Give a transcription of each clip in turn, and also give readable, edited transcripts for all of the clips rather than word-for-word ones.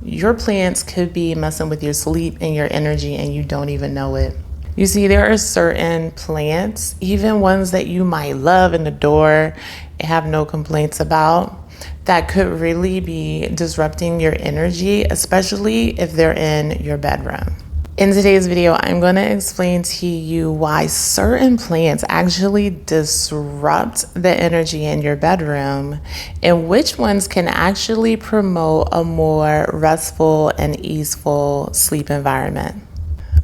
your plants could be messing with your sleep and your energy and you don't even know it. You see, there are certain plants, even ones that you might love and adore and have no complaints about, that could really be disrupting your energy, especially if they're in your bedroom. In today's video, I'm going to explain to you why certain plants actually disrupt the energy in your bedroom and which ones can actually promote a more restful and easeful sleep environment.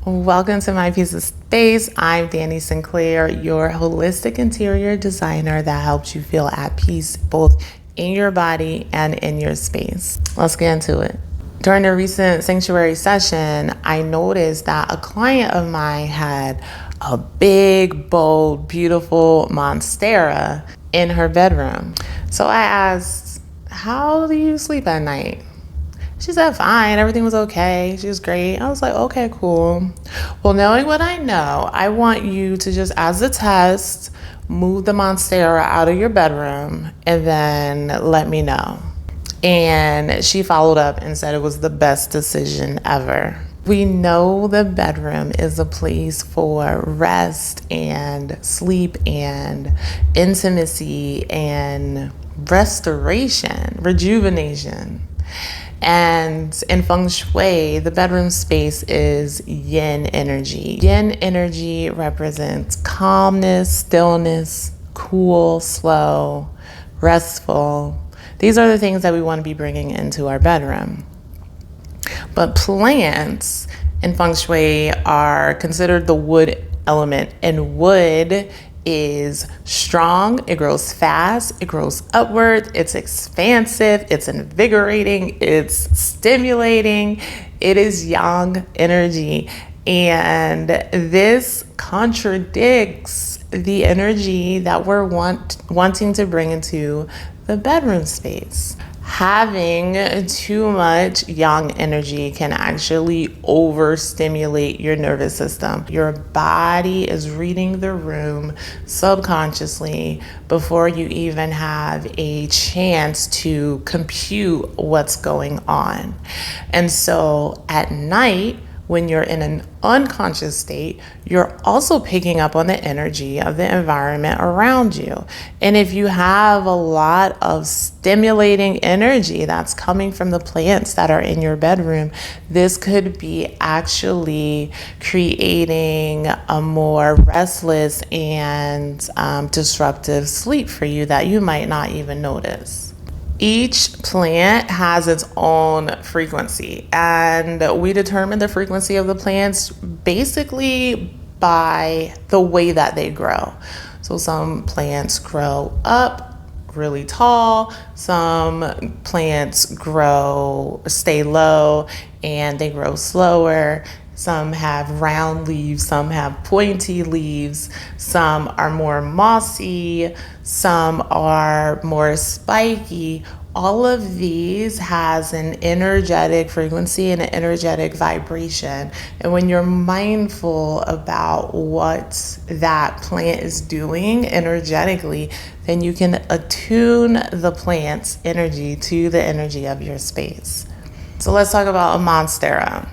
Welcome to my piece of space. I'm Danni Sinclair, your holistic interior designer that helps you feel at peace both in your body and in your space. Let's get into it. During a recent sanctuary session, I noticed that a client of mine had a big, bold, beautiful monstera in her bedroom. So I asked, "How do you sleep at night?" She said, "Fine, everything was okay. She was great." I was like, "Okay, cool. Well, knowing what I know, I want you to just, as a test, move the monstera out of your bedroom and then let me know." And she followed up and said it was the best decision ever. We know the bedroom is a place for rest and sleep and intimacy and restoration, rejuvenation. And in Feng Shui, the bedroom space is yin energy. Yin energy represents calmness, stillness, cool, slow, restful. These are the things that we want to be bringing into our bedroom. But plants in Feng Shui are considered the wood element, and wood is strong, it grows fast, it grows upward, it's expansive, it's invigorating, it's stimulating, it is yang energy. And this contradicts the energy that we're wanting to bring into the bedroom space. Having too much yang energy can actually overstimulate your nervous system. Your body is reading the room subconsciously before you even have a chance to compute what's going on. And so at night, when you're in an unconscious state, you're also picking up on the energy of the environment around you. And if you have a lot of stimulating energy that's coming from the plants that are in your bedroom, this could be actually creating a more restless and disruptive sleep for you that you might not even notice. Each plant has its own frequency, and we determine the frequency of the plants basically by the way that they grow. So some plants grow up really tall, some plants stay low and they grow slower. Some have round leaves, some have pointy leaves, some are more mossy, some are more spiky. All of these has an energetic frequency and an energetic vibration. And when you're mindful about what that plant is doing energetically, then you can attune the plant's energy to the energy of your space. So let's talk about a monstera.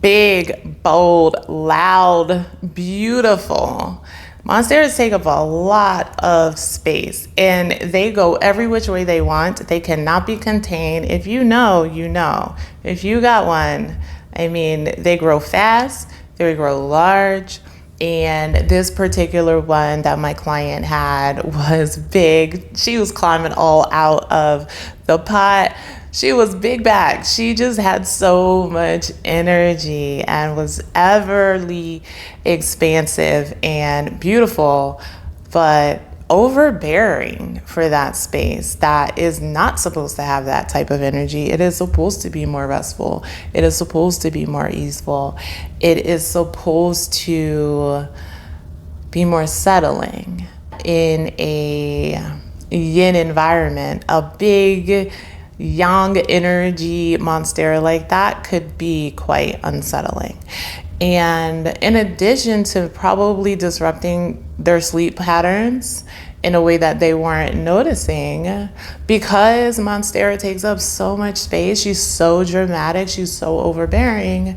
Big, bold, loud, beautiful. Monsteras take up a lot of space and they go every which way they want. They cannot be contained. If you know, you know. If you got one, I mean, they grow fast, they grow large. And this particular one that my client had was big. She was climbing all out of the pot. She was big back. She just had so much energy and was everly expansive and beautiful, but overbearing for that space that is not supposed to have that type of energy. It is supposed to be more restful. It is supposed to be more easeful. It is supposed to be more settling in a yin environment. A big yang energy monstera like that could be quite unsettling. And in addition to probably disrupting their sleep patterns in a way that they weren't noticing. Because Monstera takes up so much space, she's so dramatic, she's so overbearing,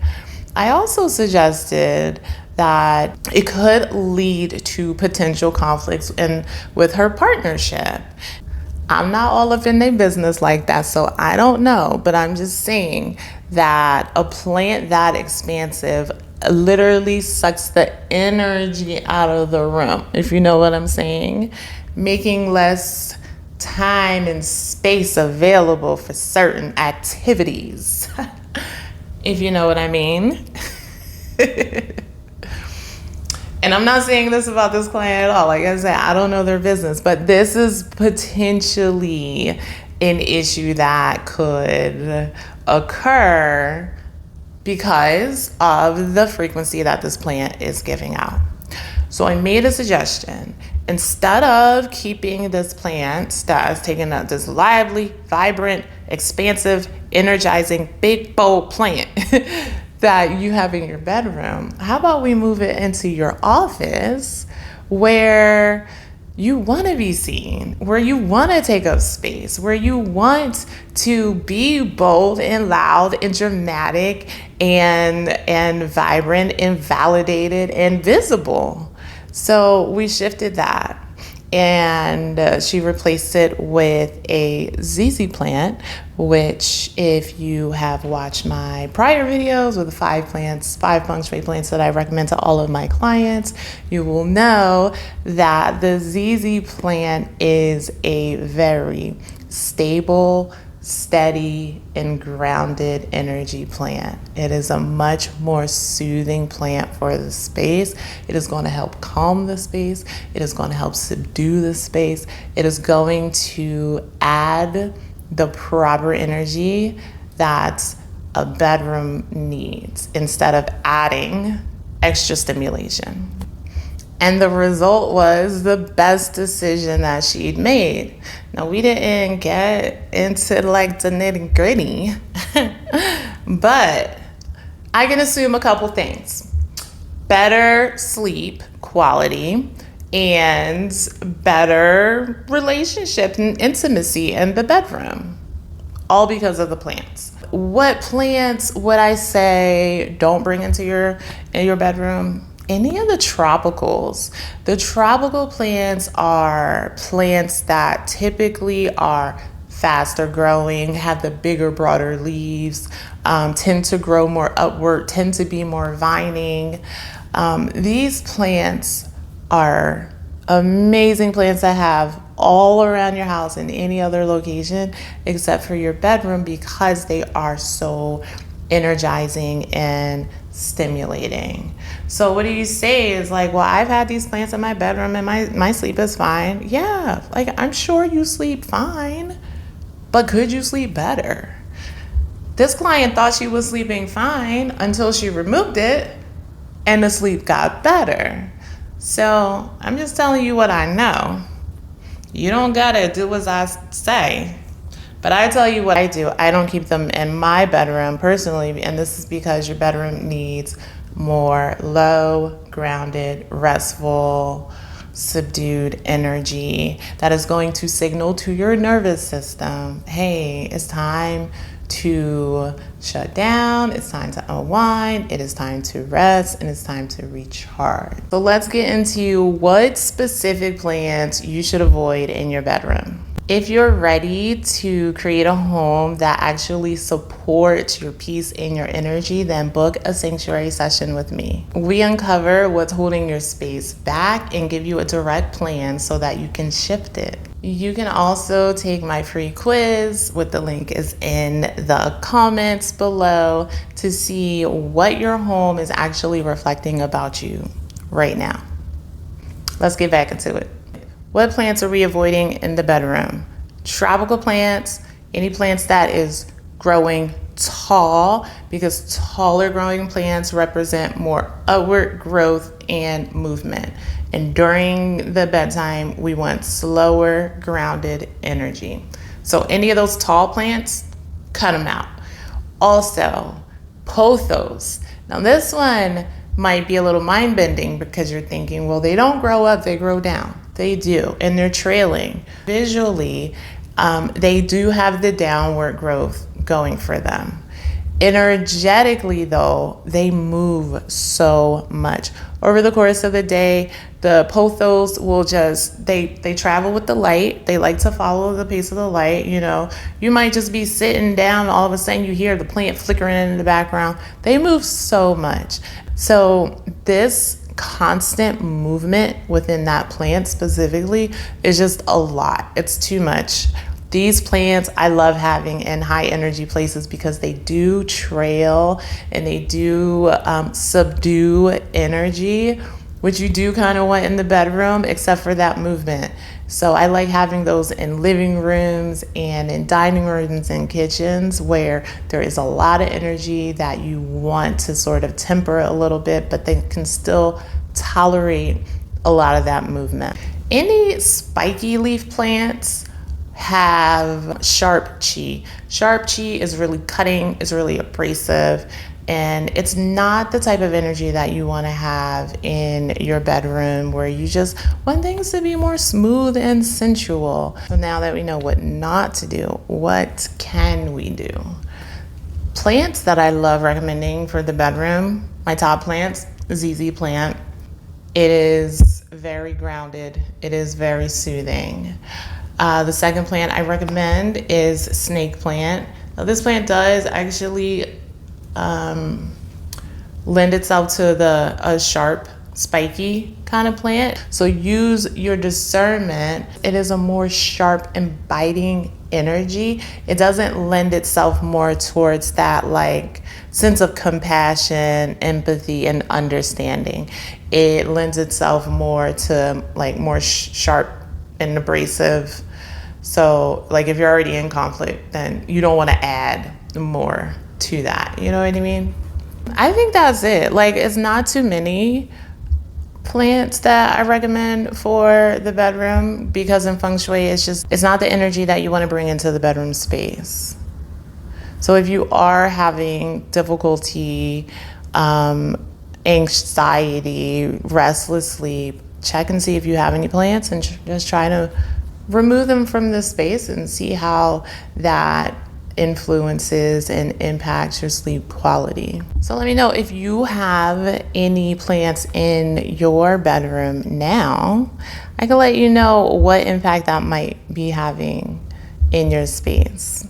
I also suggested that it could lead to potential conflicts with her partnership. I'm not all up in their business like that, so I don't know, but I'm just saying that a plant that expansive literally sucks the energy out of the room, if you know what I'm saying, making less time and space available for certain activities, if you know what I mean. And I'm not saying this about this client at all. Like I said, I don't know their business, but this is potentially an issue that could occur because of the frequency that this plant is giving out. So I made a suggestion. Instead of keeping this plant that is taking up this lively, vibrant, expansive, energizing, big, bold plant that you have in your bedroom, how about we move it into your office where you want to be seen, where you want to take up space, where you want to be bold and loud and dramatic and vibrant and validated and visible. So we shifted that, and she replaced it with a ZZ plant, which if you have watched my prior videos with the 5 Feng Shui plants that I recommend to all of my clients, you will know that the ZZ plant is a very stable, steady, and grounded energy plant. It is a much more soothing plant for the space. It is going to help calm the space. It is going to help subdue the space. It is going to add the proper energy that a bedroom needs instead of adding extra stimulation. And the result was the best decision that she'd made. Now, we didn't get into like the nitty gritty, but I can assume a couple things. Better sleep quality and better relationship and intimacy in the bedroom, all because of the plants. What plants would I say don't bring into your bedroom? Any of the tropicals. The tropical plants are plants that typically are faster growing, have the bigger, broader leaves, tend to grow more upward, tend to be more vining. These plants are amazing plants to have all around your house in any other location except for your bedroom, because they are so energizing and stimulating. So what do you say is like, well, I've had these plants in my bedroom and my sleep is fine. Yeah, like I'm sure you sleep fine, but could you sleep better? This client thought she was sleeping fine until she removed it and the sleep got better. So I'm just telling you what I know. You don't gotta do as I say. But I tell you what I do. I don't keep them in my bedroom personally, and this is because your bedroom needs more low, grounded, restful, subdued energy that is going to signal to your nervous system, hey, it's time to shut down, it's time to unwind, it is time to rest, and it's time to recharge. So let's get into what specific plants you should avoid in your bedroom. If you're ready to create a home that actually supports your peace and your energy, then book a sanctuary session with me. We uncover what's holding your space back and give you a direct plan so that you can shift it. You can also take my free quiz, the link is in the comments below, to see what your home is actually reflecting about you right now. Let's get back into it. What plants are we avoiding in the bedroom? Tropical plants, any plants that is growing tall, because taller growing plants represent more upward growth and movement. And during the bedtime, we want slower, grounded energy. So any of those tall plants, cut them out. Also, pothos. Now this one might be a little mind-bending because you're thinking, well, they don't grow up, they grow down. They do, and they're trailing. Visually, they do have the downward growth going for them. Energetically, though, they move so much. Over the course of the day, the pothos will just, they travel with the light. They like to follow the pace of the light. You know, you might just be sitting down, all of a sudden you hear the plant flickering in the background. They move so much. So this constant movement within that plant specifically is just a lot. It's too much. These plants I love having in high energy places because they do trail and they do subdue energy, which you do kind of want in the bedroom, except for that movement. So I like having those in living rooms and in dining rooms and kitchens where there is a lot of energy that you want to sort of temper a little bit, but they can still tolerate a lot of that movement. Any spiky leaf plants have sharp chi. Sharp chi is really cutting, is really abrasive, and it's not the type of energy that you want to have in your bedroom where you just want things to be more smooth and sensual. So now that we know what not to do, what can we do? Plants that I love recommending for the bedroom, my top plants, ZZ plant. It is very grounded. It is very soothing. The second plant I recommend is snake plant. Now, this plant does actually lend itself to a sharp, spiky kind of plant. So use your discernment. It is a more sharp and biting energy. It doesn't lend itself more towards that like sense of compassion, empathy, and understanding. It lends itself more to like more sharp and abrasive. So like if you're already in conflict, then you don't want to add more to that. You know what I mean? I think that's it. Like it's not too many plants that I recommend for the bedroom because in Feng Shui, it's not the energy that you want to bring into the bedroom space. So if you are having difficulty, anxiety, restless sleep, check and see if you have any plants and just try to remove them from the space and see how that influences and impacts your sleep quality. So let me know if you have any plants in your bedroom now. I can let you know what impact that might be having in your space.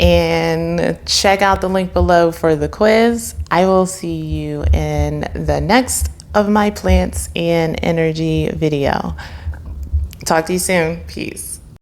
And check out the link below for the quiz. I will see you in the next of my plants and energy video. Talk to you soon. Peace.